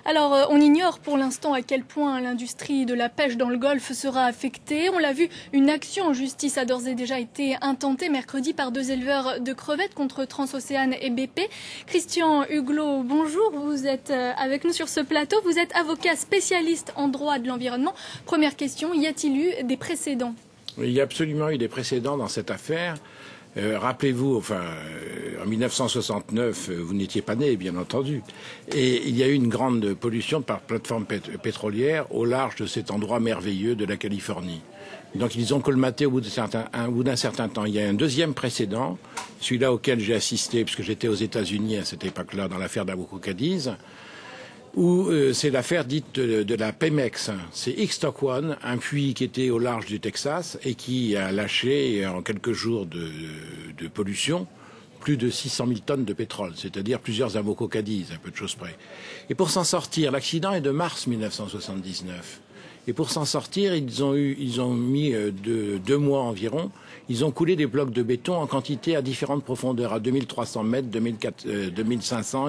Alors, on ignore pour l'instant à quel point l'industrie de la pêche dans le Golfe sera affectée. On l'a vu, une action en justice a d'ores et déjà été intentée mercredi par 2 éleveurs de crevettes contre Transocéane et BP. Christian Huglot, bonjour, vous êtes avec nous sur ce plateau. Vous êtes avocat spécialiste en droit de l'environnement. Première question, y a-t-il eu des précédents? Il y a absolument eu des précédents dans cette affaire. Rappelez-vous, en 1969, vous n'étiez pas né, bien entendu, et il y a eu une grande pollution par plateforme pétrolière au large de cet endroit merveilleux de la Californie. Donc ils ont colmaté au bout d'un certain temps. Il y a un deuxième précédent, celui-là auquel j'ai assisté, puisque j'étais aux États-Unis à cette époque-là, dans l'affaire d'Aboco Cadiz, où c'est l'affaire dite de la Pemex. C'est Ixtoquan, un puits qui était au large du Texas et qui a lâché en quelques jours de pollution plus de 600 000 tonnes de pétrole, c'est-à-dire plusieurs Aboco Cadiz, un peu de choses près. Et pour s'en sortir, l'accident est de mars 1979. Et pour s'en sortir, ils ont mis 2 mois environ. Ils ont coulé des blocs de béton en quantité à différentes profondeurs, à 2300 mètres, 2500.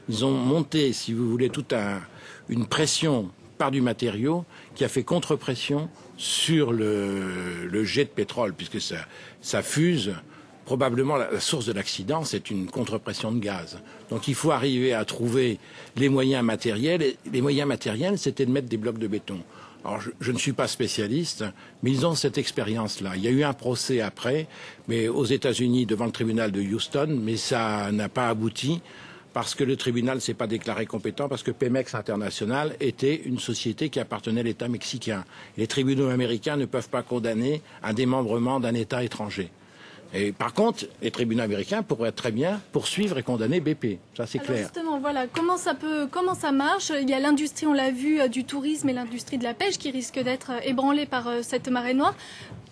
Ils ont monté, si vous voulez, toute une pression par du matériau qui a fait contre-pression sur le jet de pétrole, puisque ça fuse. Probablement, la source de l'accident, c'est une contre-pression de gaz. Donc il faut arriver à trouver les moyens matériels. Et les moyens matériels, c'était de mettre des blocs de béton. Alors, je ne suis pas spécialiste, mais ils ont cette expérience-là. Il y a eu un procès après, mais aux États-Unis, devant le tribunal de Houston, mais ça n'a pas abouti parce que le tribunal ne s'est pas déclaré compétent, parce que Pemex International était une société qui appartenait à l'État mexicain. Les tribunaux américains ne peuvent pas condamner un démembrement d'un État étranger. Et par contre, les tribunaux américains pourraient très bien poursuivre et condamner BP. Ça, c'est clair. Justement, voilà, comment ça marche? Il y a l'industrie, on l'a vu, du tourisme et l'industrie de la pêche qui risque d'être ébranlée par cette marée noire.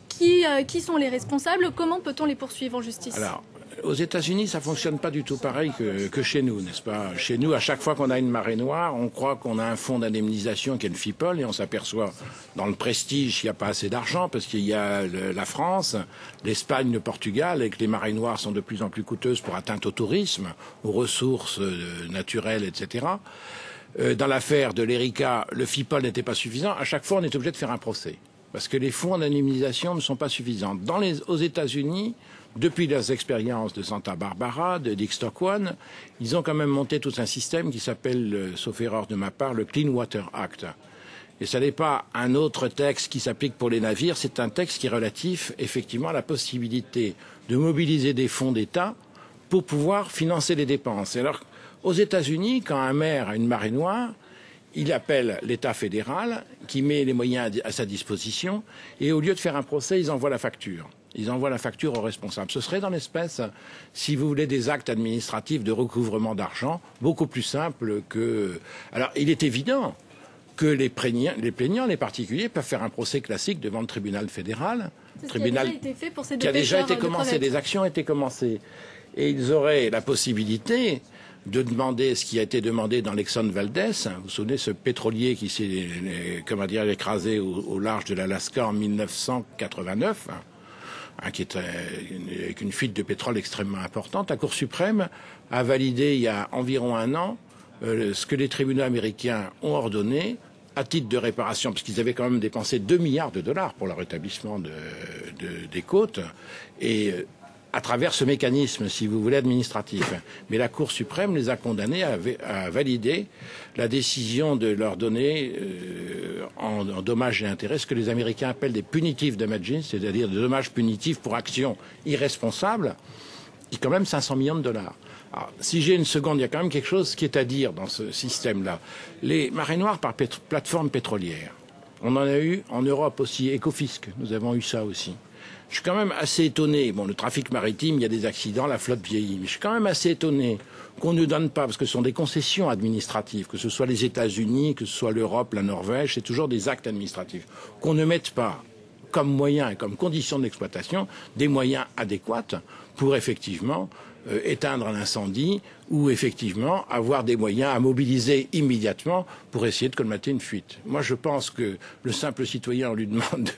Qui sont les responsables? Comment peut-on les poursuivre en justice? Alors, aux États-Unis, ça fonctionne pas du tout pareil que chez nous, n'est-ce pas? Chez nous, à chaque fois qu'on a une marée noire, on croit qu'on a un fonds d'indemnisation qui est le FIPOL et on s'aperçoit dans le prestige qu'il n'y a pas assez d'argent parce qu'il y a la France, l'Espagne, le Portugal et que les marées noires sont de plus en plus coûteuses pour atteinte au tourisme, aux ressources naturelles, etc. Dans l'affaire de l'Erika, le FIPOL n'était pas suffisant. À chaque fois, on est obligé de faire un procès parce que les fonds d'indemnisation ne sont pas suffisants. Aux États-Unis, depuis leurs expériences de Santa Barbara, de Ixtoquan, ils ont quand même monté tout un système qui s'appelle, sauf erreur de ma part, le Clean Water Act. Et ce n'est pas un autre texte qui s'applique pour les navires, c'est un texte qui est relatif, effectivement, à la possibilité de mobiliser des fonds d'État pour pouvoir financer les dépenses. Et alors, aux États-Unis, quand un maire a une marée noire, il appelle l'État fédéral qui met les moyens à sa disposition et au lieu de faire un procès, ils envoient la facture. Ils envoient la facture aux responsables. Ce serait dans l'espèce, si vous voulez, des actes administratifs de recouvrement d'argent, beaucoup plus simples que... Alors, il est évident que les plaignants, les particuliers, peuvent faire un procès classique devant le tribunal fédéral. Tribunal qui a déjà été fait pour ces deux qui a déjà été pêcheurs commencé, des actions ont été commencées. Et ils auraient la possibilité de demander ce qui a été demandé dans l'Exxon Valdez. Vous vous souvenez, ce pétrolier qui s'est, écrasé au large de l'Alaska en 1989, qui est avec une fuite de pétrole extrêmement importante. La Cour suprême a validé il y a environ 1 an ce que les tribunaux américains ont ordonné à titre de réparation, parce qu'ils avaient quand même dépensé 2 milliards de dollars pour le rétablissement des côtes, et à travers ce mécanisme, si vous voulez, administratif. Mais la Cour suprême les a condamnés à valider la décision de leur donner en dommages et intérêts ce que les Américains appellent des punitive damages, c'est-à-dire des dommages punitifs pour actions irresponsables, qui est quand même 500 millions de dollars. Alors, si j'ai une seconde, il y a quand même quelque chose qui est à dire dans ce système-là. Les marées noires par plateforme pétrolière, on en a eu en Europe aussi, Ecofisc, nous avons eu ça aussi. Je suis quand même assez étonné. Bon, le trafic maritime, il y a des accidents, la flotte vieillit. Mais je suis quand même assez étonné qu'on ne donne pas, parce que ce sont des concessions administratives, que ce soit les États-Unis, que ce soit l'Europe, la Norvège, c'est toujours des actes administratifs, qu'on ne mette pas comme moyen et comme condition d'exploitation des moyens adéquats pour effectivement éteindre l'incendie ou effectivement avoir des moyens à mobiliser immédiatement pour essayer de colmater une fuite. Moi, je pense que le simple citoyen, on lui demande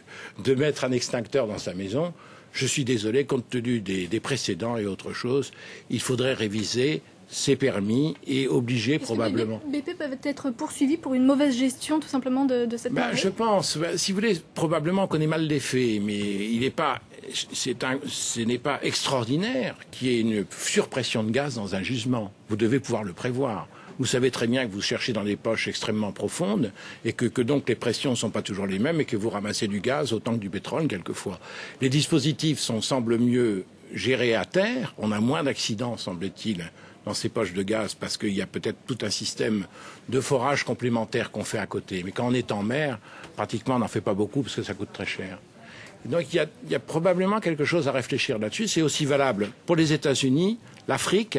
de mettre un extincteur dans sa maison. Je suis désolé, compte tenu des précédents et autre chose, il faudrait réviser c'est permis et obligé probablement. Que les BP peuvent être poursuivis pour une mauvaise gestion tout simplement de cette marée? Je pense, si vous voulez, probablement qu'on connaît mal les faits, mais il n'est pas, ce n'est pas extraordinaire qu'il y ait une surpression de gaz dans un gisement. Vous devez pouvoir le prévoir. Vous savez très bien que vous cherchez dans des poches extrêmement profondes et que donc les pressions ne sont pas toujours les mêmes et que vous ramassez du gaz autant que du pétrole quelquefois. Les dispositifs semblent mieux gérés à terre. On a moins d'accidents, semble-t-il, dans ces poches de gaz parce qu'il y a peut-être tout un système de forage complémentaire qu'on fait à côté. Mais quand on est en mer, pratiquement on n'en fait pas beaucoup parce que ça coûte très cher. Donc il y a probablement quelque chose à réfléchir là-dessus. C'est aussi valable pour les États-Unis, l'Afrique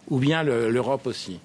ou bien l'Europe aussi.